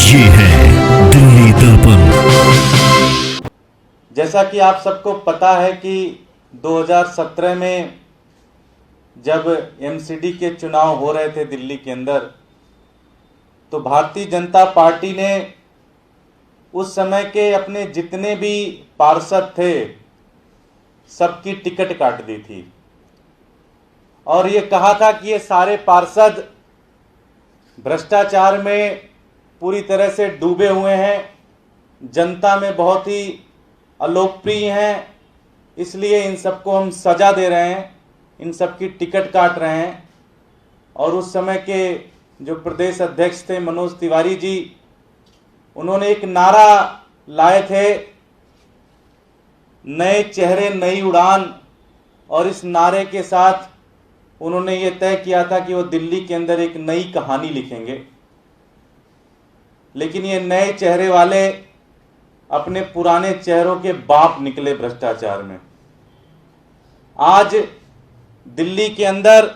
ये है दिल्ली दर्पण। जैसा कि आप सबको पता है कि 2017 में जब एमसीडी के चुनाव हो रहे थे दिल्ली के अंदर, तो भारतीय जनता पार्टी ने उस समय के अपने जितने भी पार्षद थे सबकी टिकट काट दी थी और ये कहा था कि ये सारे पार्षद भ्रष्टाचार में पूरी तरह से डूबे हुए हैं, जनता में बहुत ही अलोकप्रिय हैं, इसलिए इन सबको हम सजा दे रहे हैं, इन सबकी टिकट काट रहे हैं। और उस समय के जो प्रदेश अध्यक्ष थे मनोज तिवारी जी, उन्होंने एक नारा लाए थे, नए चेहरे नई उड़ान, और इस नारे के साथ उन्होंने ये तय किया था कि वो दिल्ली के अंदर एक नई कहानी लिखेंगे। लेकिन ये नए चेहरे वाले अपने पुराने चेहरों के बाप निकले भ्रष्टाचार में। आज दिल्ली के अंदर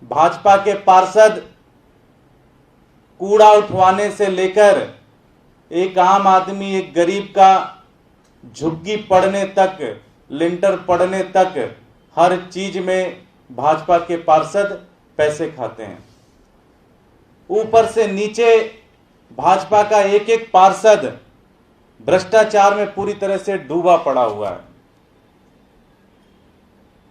भाजपा के पार्षद कूड़ा उठवाने से लेकर एक आम आदमी, एक गरीब का झुग्गी पड़ने तक, लिंटर पड़ने तक, हर चीज में भाजपा के पार्षद पैसे खाते हैं। ऊपर से नीचे भाजपा का एक एक पार्षद भ्रष्टाचार में पूरी तरह से डूबा पड़ा हुआ है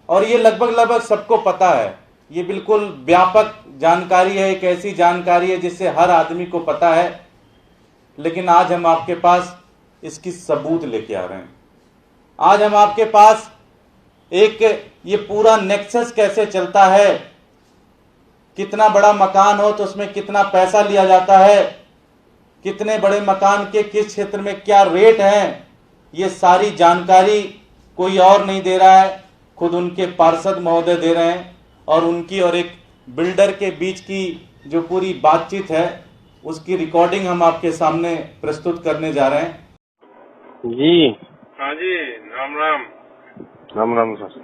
और ये लगभग सबको पता है। ये बिल्कुल व्यापक जानकारी है, एक ऐसी जानकारी है जिससे हर आदमी को पता है। लेकिन आज हम आपके पास इसकी सबूत लेके आ रहे हैं। आज हम आपके पास एक ये पूरा नेक्सस कैसे चलता है, कितना बड़ा मकान हो तो उसमें कितना पैसा लिया जाता है, कितने बड़े मकान के किस क्षेत्र में क्या रेट है, ये सारी जानकारी कोई और नहीं दे रहा है, खुद उनके पार्षद महोदय दे रहे हैं। और उनकी और एक बिल्डर के बीच की जो पूरी बातचीत है उसकी रिकॉर्डिंग हम आपके सामने प्रस्तुत करने जा रहे हैं। जी हाँ जी, राम राम। राम राम सर।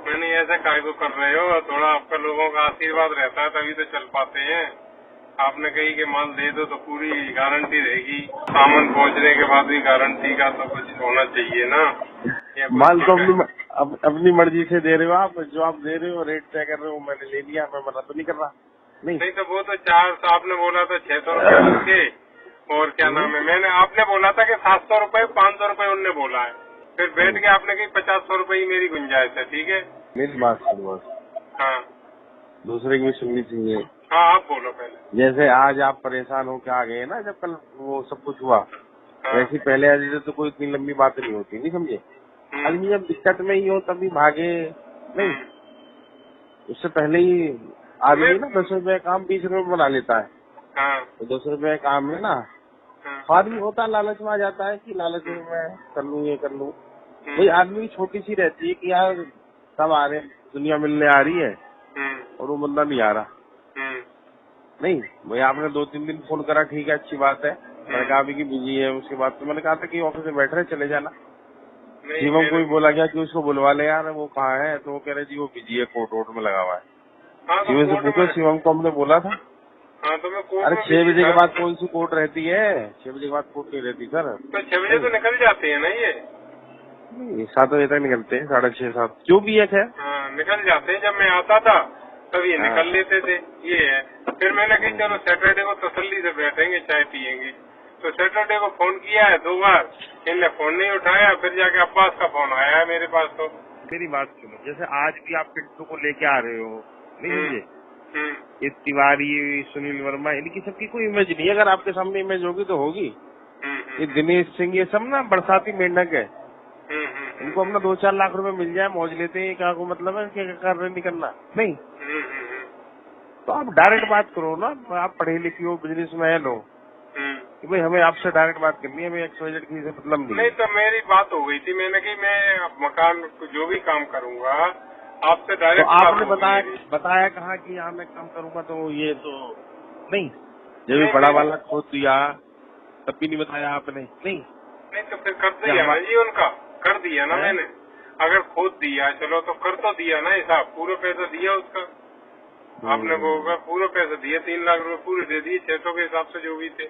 मैंने ऐसा काय को कर रहे हो, थोड़ा आपका लोगों का आशीर्वाद रहता है तभी तो चल पाते हैं। आपने कही कि माल दे दो तो पूरी गारंटी रहेगी, सामान पहुंचने के बाद भी गारंटी का तो कुछ होना चाहिए ना। माल तो अपनी मर्जी से दे रहे हो आप, जो आप दे रहे हो रेट तय कर रहे हो, मैंने ले लिया, मैं मना तो नहीं कर रहा। नहीं तो वो तो 400 आपने बोला था 600 रुपए के, और क्या नाम है, मैंने आपने बोला था कि 700 रुपए 500 रुपए उनने बोला है, फिर बैठ के आपने कही 50-100 रुपए ही मेरी गुंजाइश है। ठीक है, मेरी बात सुनो बस। हाँ दूसरे की भी सुननी चाहिए। हाँ, आप बोलो पहले। जैसे आज आप परेशान होके आ गए ना, जब कल वो सब कुछ हुआ, वैसे पहले आज तो कोई इतनी लंबी बात नहीं होती, नहीं समझे। आदमी जब दिक्कत में ही हो तभी भागे नहीं, उससे पहले ही आदमी ना 10 रुपए काम 20 रुपए में बना लेता है। हाँ तो 10 रुपए काम में ना आदमी होता है, लालच में आ जाता है कि लालच में मैं कर लूँ, ये कर लूँ। वही आदमी की छोटी सी रहती है कि यार सब आ रहे, दुनिया मिलने आ रही है और वो बंदा नहीं आ रहा। नहीं भाई, आपने 2-3 दिन फोन करा, ठीक है, अच्छी बात है। मैंने कहा अभी की बिजी है, उसके बाद तो मैंने कहा था कि ऑफिस में बैठ रहे, चले जाना। शिवम को भी बोला गया कि उसको बुलवा ले यार, वो कहाँ है, तो वो कह रहे जी वो बिजी है, कोर्ट वोट में लगा हुआ है। शिवम से पूछो, शिवम को हमने बोला था। तो मैं अरे 6 बजे के बाद कौन सी कोर्ट रहती है, 6 बजे के बाद कोर्ट नहीं रहती सर। तो 6 बजे तो निकल जाते हैं ना ये। 7 बजे तक निकलते हैं, 6:30-7 जो भी है। हाँ, निकल जाते हैं। जब मैं आता था तब ये निकल लेते थे, ये है। फिर मैंने कही चलो सैटरडे को तसल्ली से बैठेंगे, चाय पियेंगे। तो सैटरडे को फोन किया है 2 बार, इनने फोन नहीं उठाया, फिर जाके अब्बास का फोन आया है मेरे पास। तो मेरी बात सुनो, जैसे आज भी आप पिंटू को लेके आ रहे हो, नहीं समझे, ये तिवारी, सुनील वर्मा, इनकी सबकी कोई इमेज नहीं है। अगर आपके सामने इमेज होगी तो होगी। ये दिनेश सिंह, ये सब ना बरसाती मेंढक है। इनको अपना 2-4 लाख रुपए मिल जाए, मौज लेते हैं। क्या को मतलब है, क्या कर रहे, नहीं करना नहीं। तो आप डायरेक्ट बात करो ना, आप पढ़े लिखे हो, बिजनेस मैन हो, कि भाई हमें आपसे डायरेक्ट बात करनी है, हमें XYZ किसी से मतलब नहीं। तो मेरी बात हो गई थी, मैंने कही मैं मकान जो भी काम करूंगा आपसे डायरेक्ट। तो आपने बताया कहा कि यहाँ मैं काम करूंगा, तो ये तो नहीं, जब भी बड़ा वाला खोद दिया तब भी नहीं बताया आपने। नहीं तो फिर कर दिया ना जी, उनका कर दिया ना मैंने। अगर खोद दिया चलो तो कर तो दिया ना हिसाब, पूरे पैसा दिया उसका। आपने वो पूरे पैसे दिए, 3 लाख रुपए पूरे दे दिए, 600 के हिसाब से जो भी थे।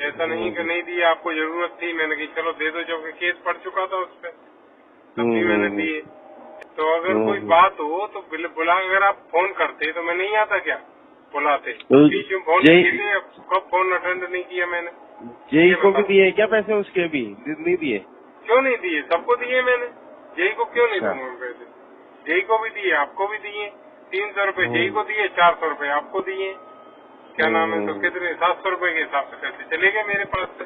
ऐसा नहीं कि नहीं दिए, आपको जरूरत थी, मैंने कही चलो दे दो, जबकि केस पड़ चुका था उस पर, तब भी मैंने दिए। तो अगर कोई बात हो तो बुला, अगर आप फोन करते तो मैं नहीं आता क्या, बुलाते बीच में फोन किए, कब फोन अटेंड नहीं किया मैंने। जेई को भी दिए क्या पैसे उसके भी नहीं दिए? क्यों नहीं दिए, सबको दिए मैंने, जेई को क्यों नहीं दूंगा पैसे, जेई को भी दिए, आपको भी दिए, 300 रुपए जेई को दिए, 400 रुपए आपको दिए, क्या नाम है, तो कितने 700 रुपए के हिसाब से पैसे चले गए मेरे पास से।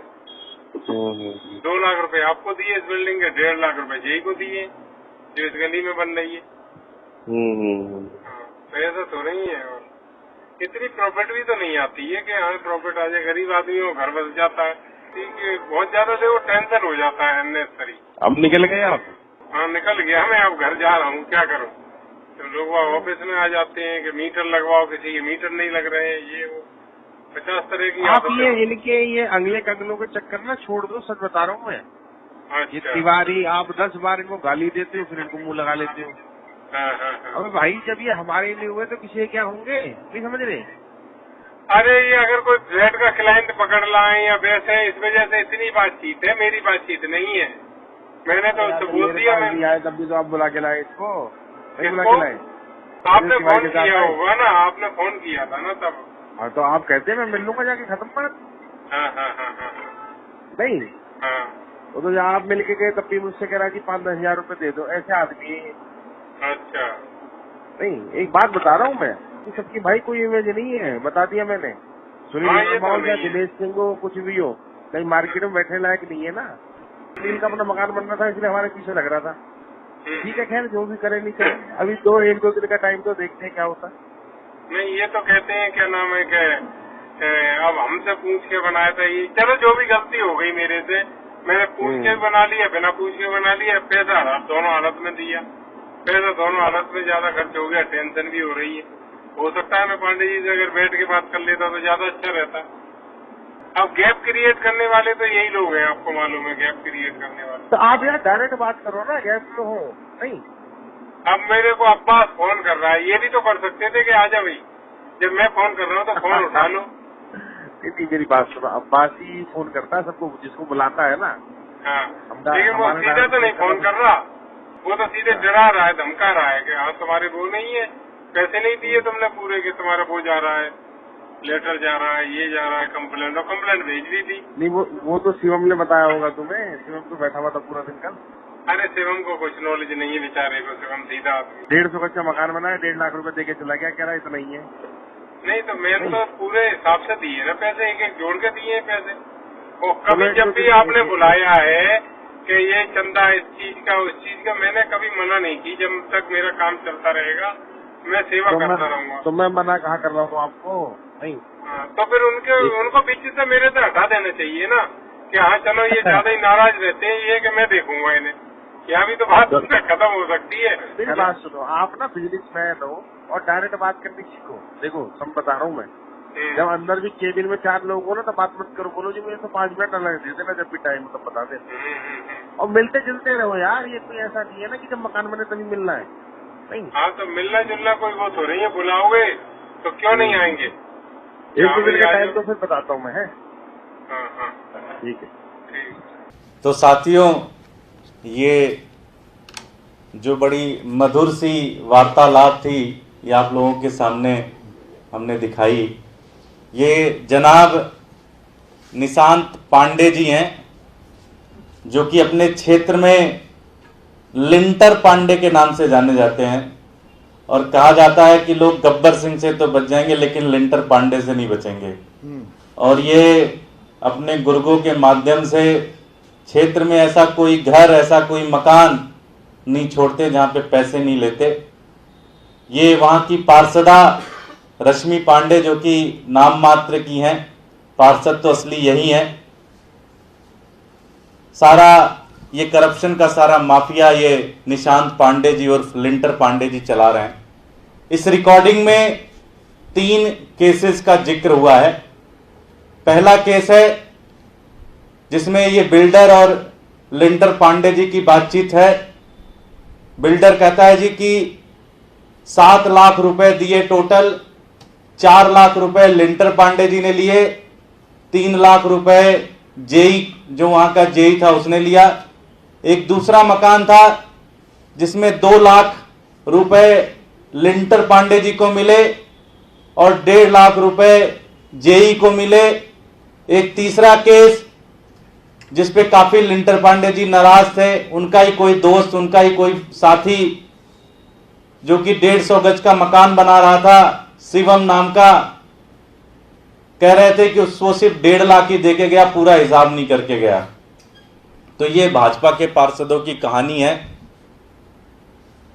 2 लाख रुपए आपको दिए इस बिल्डिंग के, 1.5 लाख रुपए जेई को दिए जो इस गली में बन रही है। तो ऐसा तो नहीं है, और इतनी प्रॉफिट भी तो नहीं आती है कि हाँ प्रॉफिट आ जाए, गरीब आदमी हो घर बस जाता है, ठीक है, बहुत ज्यादा देखो टेंशन हो जाता है अननेसेसरी। अब निकल गए आप? हाँ निकल गया, मैं अब घर जा रहा हूँ, क्या करूँ। तो लोग ऑफिस में आ जाते हैं कि मीटर लगवाओ, किसी के मीटर नहीं लग रहे हैं, ये वो 50 तरह की आप ये इनके ये अगले कगलों के चक्कर ना छोड़ दो, सच बता रहा हूँ मैं। ये तिवारी आप 10 बार इनको गाली देते हो, फिर इनको मुंह लगा लेते हो। अबे भाई जब ये हमारे लिए हुए तो किसी क्या होंगे, नहीं समझ रहे? अरे ये अगर कोई फ्लैट का क्लाइंट पकड़ लाए या वैसे, इस वजह से इतनी बातचीत है, मेरी बातचीत नहीं है। मैंने तो उससे बोल दिया, मैं आए तब भी तो आप बुला के लाए इसको, नहीं बुला के लाए? आपने फोन किया होगा ना, आपने फोन किया था ना तब। हाँ तो आप कहते हैं मैं मिल लूंगा जाके, खत्म बात। नहीं वो तो जहाँ आप मिल के गए तब भी मुझसे कह रहा कि 5-10 हजार रुपए दे दो, ऐसे आदमी। अच्छा नहीं एक बात बता रहा हूँ मैं कि सबकी भाई कोई इमेज नहीं है, बता दिया मैंने। सुनील माहौल या दिनेश सिंह हो, कुछ भी हो, कहीं मार्केट में बैठने लायक नहीं है ना। सुनील का अपना मकान बनना था इसलिए हमारे पीछे लग रहा था। ठीक है खैर जो भी करे नहीं करे, अभी 1-2 दिन का टाइम तो देखते हैं क्या होता। नहीं ये तो कहते हैं क्या नाम है कि अब हमसे पूछ के बनाया था ये, चलो जो भी गलती हो गई मेरे से, मैंने पूछ के भी बना लिया, बिना पूछ के बना लिया, पैसा दोनों हालत में दिया, पैसा दोनों हालत में ज्यादा खर्च हो गया, टेंशन भी हो रही है। हो सकता है मैं पांडे जी से अगर बैठ के बात कर लेता तो ज्यादा अच्छा रहता। अब गैप क्रिएट करने वाले तो यही लोग हैं, आपको मालूम है, गैप क्रिएट करने वाले। तो आप यार डायरेक्ट बात करो ना, गैप में हो नहीं। अब मेरे को अब्बास फोन कर रहा है, ये भी तो कर सकते थे कि आजा भाई, जब मैं फोन कर रहा हूँ तो फोन उठा लो। नहीं मेरी बात सुनो, अब्बास ही फोन करता है सबको, जिसको बुलाता है ना। हाँ लेकिन वो सीधा तो नहीं फोन कर रहा, वो तो सीधे डरा रहा है, धमका रहा है कि हाँ तुम्हारे वो नहीं है, पैसे नहीं दिए तुमने पूरे के, तुम्हारा वो जा रहा है, लेटर जा रहा है, ये जा रहा है, कंप्लेंट, और कंप्लेंट भेज दी थी। नहीं वो तो शिवम ने बताया होगा तुम्हें, शिवम तो बैठा हुआ था पूरा दिन कल। अरे शिवम को कुछ नॉलेज नहीं है बेचारे को, शिवम सीधा आदमी। 150 कच्चा मकान बनाया, 1.5 लाख रुपए दे के चला गया, कह रहा इतना ही है। नहीं तो मैंने तो पूरे हिसाब से दिए ना पैसे, एक एक जोड़ के दिए हैं पैसे। और कभी जब भी आपने बुलाया है कि ये चंदा इस चीज का उस चीज का, मैंने कभी मना नहीं की, जब तक मेरा काम चलता रहेगा मैं सेवा करता रहूंगा। तो मैं मना कहाँ कर रहा हूँ आपको? नहीं हाँ तो फिर उनको पीछे से मेरे से हटा देना चाहिए ना, कि हाँ चलो ये ज्यादा ही नाराज रहते हैं, ये कि मैं देखूंगा इन्हें, यहाँ भी तो बात खत्म हो सकती है। मेरी बात सुनो, आप ना बिजनेसमैन हो और डायरेक्ट बात करनी सीखो। देखो सब बता रहा हूँ मैं, जब अंदर भी केबिन में 4 लोग हो ना तो बात मत करो, बोलो जी मुझे तो 5 मिनट अलग दे देना, जब भी टाइम तो बता दे। और मिलते जुलते रहो यार, ये कोई ऐसा नहीं है ना कि जब मकान बने तभी मिलना है। नहीं हाँ तो मिलना जुलना कोई वो तो नहीं है, बुलाओगे तो क्यों नहीं आएंगे। 1-2 दिन का टाइम तो फिर बताता हूँ मैं। है ठीक है। तो साथियों, ये जो बड़ी मधुर सी वार्तालाप थी ये आप लोगों के सामने हमने दिखाई। ये जनाब निशांत पांडे जी हैं, जो कि अपने क्षेत्र में लिंटर पांडे के नाम से जाने जाते हैं, और कहा जाता है कि लोग गब्बर सिंह से तो बच जाएंगे लेकिन लिंटर पांडे से नहीं बचेंगे। और ये अपने गुर्गों के माध्यम से क्षेत्र में ऐसा कोई घर, ऐसा कोई मकान नहीं छोड़ते जहां पे पैसे नहीं लेते। ये वहां की पार्षदा रश्मि पांडे, जो कि नाम मात्र की हैं, पार्षद तो असली यही है। सारा ये करप्शन का सारा माफिया ये निशांत पांडे जी और लिंटर पांडे जी चला रहे हैं। इस रिकॉर्डिंग में 3 केसेस का जिक्र हुआ है। पहला केस है जिसमें ये बिल्डर और लिंटर पांडे जी की बातचीत है। बिल्डर कहता है जी कि 7 लाख रुपए दिए टोटल। 4 लाख रुपए लिंटर पांडे जी ने लिए, 3 लाख रुपए जेई जो वहां का जेई था उसने लिया। एक दूसरा मकान था जिसमें 2 लाख रुपए लिंटर पांडे जी को मिले और 1.5 लाख रुपए जेई को मिले। एक तीसरा केस जिस पे काफी लिंटर पांडे जी नाराज थे, उनका ही कोई दोस्त, उनका ही कोई साथी जो कि 150 गज का मकान बना रहा था, शिवम नाम का, कह रहे थे कि वो सिर्फ 1.5 लाख ही देके गया, पूरा हिसाब नहीं करके गया। तो ये भाजपा के पार्षदों की कहानी है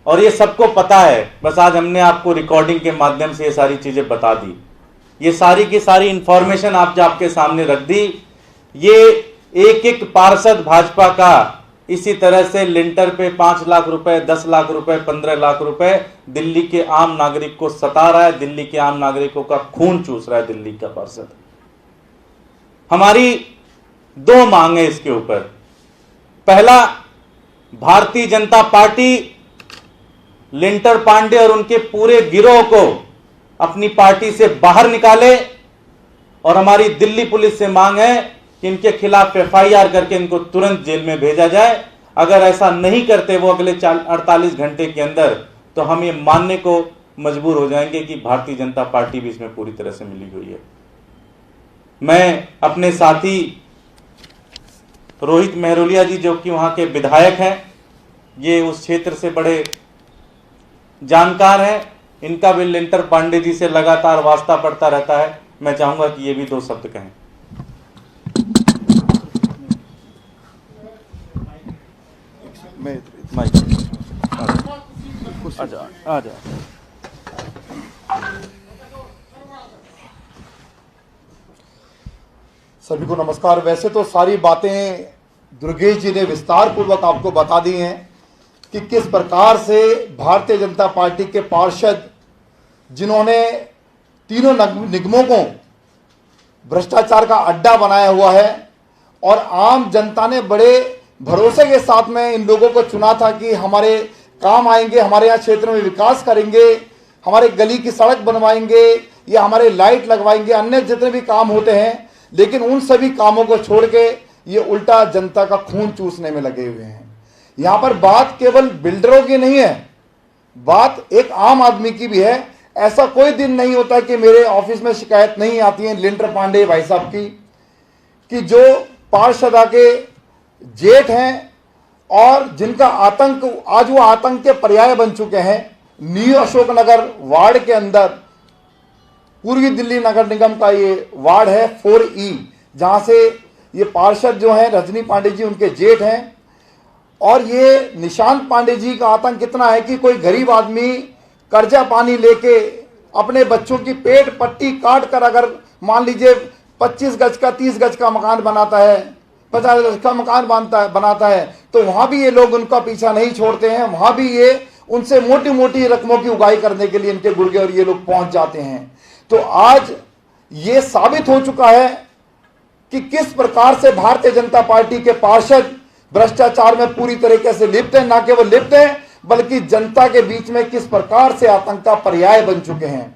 और ये सबको पता है। बस आज हमने आपको रिकॉर्डिंग के माध्यम से ये सारी चीजें बता दी, ये सारी की सारी इंफॉर्मेशन आपके सामने रख दी। ये एक एक पार्षद भाजपा का इसी तरह से लिंटर पे 5 लाख रुपए, 10 लाख रुपए, 15 लाख रुपए दिल्ली के आम नागरिक को सता रहा है, दिल्ली के आम नागरिकों का खून चूस रहा है दिल्ली का पार्षद। हमारी 2 मांग है इसके ऊपर। पहला, भारतीय जनता पार्टी लिंटर पांडे और उनके पूरे गिरोह को अपनी पार्टी से बाहर निकाले और हमारी दिल्ली पुलिस से मांग है कि इनके खिलाफ FIR करके इनको तुरंत जेल में भेजा जाए। अगर ऐसा नहीं करते वो अगले 48 घंटे के अंदर, तो हम ये मानने को मजबूर हो जाएंगे कि भारतीय जनता पार्टी भी इसमें पूरी तरह से मिली हुई है। मैं अपने साथी रोहित मेहरोलिया जी जो कि वहां के विधायक हैं, ये उस क्षेत्र से बड़े जानकार हैं, इनका भी लिंटर पांडे जी से लगातार वास्ता पड़ता रहता है। मैं चाहूंगा कि ये भी 2 शब्द कहें। आजा। सभी को नमस्कार। वैसे तो सारी बातें दुर्गेश जी ने विस्तार पूर्वक आपको बता दी हैं कि किस प्रकार से भारतीय जनता पार्टी के पार्षद जिन्होंने तीनों निगमों को भ्रष्टाचार का अड्डा बनाया हुआ है और आम जनता ने बड़े भरोसे के साथ में इन लोगों को चुना था कि हमारे काम आएंगे, हमारे यहाँ क्षेत्र में विकास करेंगे, हमारे गली की सड़क बनवाएंगे या हमारे लाइट लगवाएंगे, अन्य जितने भी काम होते हैं, लेकिन उन सभी कामों को छोड़ के ये उल्टा जनता का खून चूसने में लगे हुए हैं। यहाँ पर बात केवल बिल्डरों की नहीं है, बात एक आम आदमी की भी है। ऐसा कोई दिन नहीं होता कि मेरे ऑफिस में शिकायत नहीं आती है लिंटर पांडे भाई साहब की कि जो पार्षदा के जेठ हैं और जिनका आतंक आज वो आतंक के पर्याय बन चुके हैं। न्यू अशोकनगर वार्ड के अंदर पूर्वी दिल्ली नगर निगम का ये वार्ड है 4E, जहां से ये पार्षद जो हैं रजनी पांडे जी उनके जेठ हैं। और ये निशांत पांडे जी का आतंक कितना है कि कोई गरीब आदमी कर्जा पानी लेके अपने बच्चों की पेट पट्टी काट कर अगर मान लीजिए 25 गज का 30 गज का मकान बनाता है, 50 गज का मकान बनाता है, तो वहां भी ये लोग उनका पीछा नहीं छोड़ते हैं। वहां भी ये उनसे मोटी मोटी रकमों की उगाही करने के लिए इनके गुर्गे और ये लोग पहुंच जाते हैं। तो आज ये साबित हो चुका है कि किस प्रकार से भारतीय जनता पार्टी के पार्षद भ्रष्टाचार में पूरी तरीके से लिप्त हैं, ना केवल लिप्त हैं बल्कि जनता के बीच में किस प्रकार से आतंक का पर्याय बन चुके हैं।